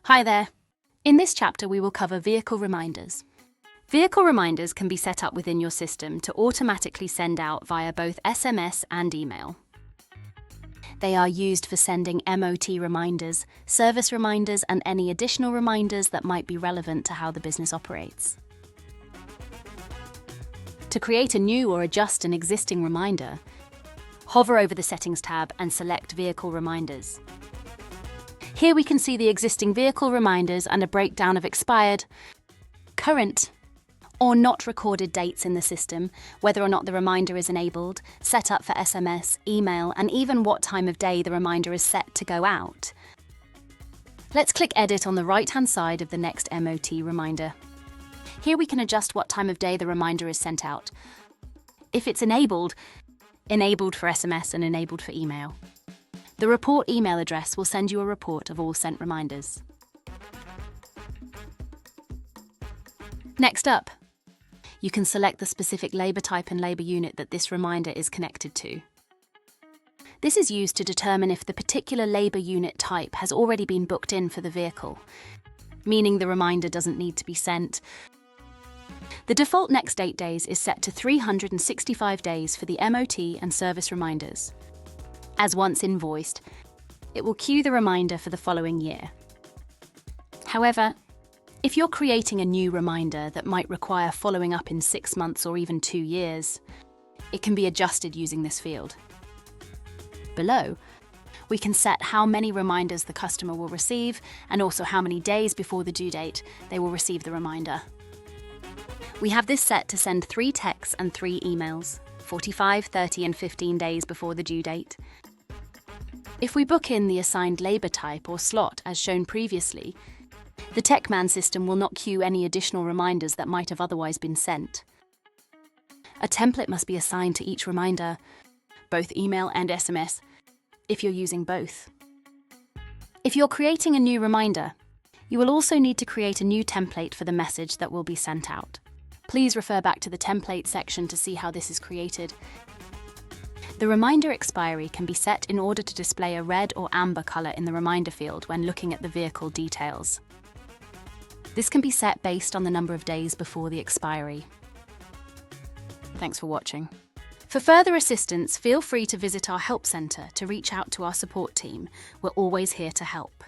Hi there. In this chapter, we will cover vehicle reminders. Vehicle reminders can be set up within your system to automatically send out via both SMS and email. They are used for sending MOT reminders, service reminders, and any additional reminders that might be relevant to how the business operates. To create a new or adjust an existing reminder, hover over the Settings tab and select Vehicle Reminders. Here we can see the existing vehicle reminders and a breakdown of expired, current, or not recorded dates in the system, whether or not the reminder is enabled, set up for SMS, email, and even what time of day the reminder is set to go out. Let's click Edit on the right-hand side of the next MOT reminder. Here we can adjust what time of day the reminder is sent out. If it's enabled for SMS and enabled for email. The report email address will send you a report of all sent reminders. Next up, you can select the specific labour type and labour unit that this reminder is connected to. This is used to determine if the particular labour unit type has already been booked in for the vehicle, meaning the reminder doesn't need to be sent. The default next date days is set to 365 days for the MOT and service reminders. As once invoiced, it will queue the reminder for the following year. However, if you're creating a new reminder that might require following up in 6 months or even 2 years, it can be adjusted using this field. Below, we can set how many reminders the customer will receive and also how many days before the due date they will receive the reminder. We have this set to send 3 texts and 3 emails, 45, 30 and 15 days before the due date. If we book in the assigned labour type or slot as shown previously, the TechMan system will not queue any additional reminders that might have otherwise been sent. A template must be assigned to each reminder, both email and SMS, if you're using both. If you're creating a new reminder, you will also need to create a new template for the message that will be sent out. Please refer back to the template section to see how this is created. The reminder expiry can be set in order to display a red or amber colour in the reminder field when looking at the vehicle details. This can be set based on the number of days before the expiry. Thanks for watching. For further assistance, feel free to visit our help centre to reach out to our support team. We're always here to help.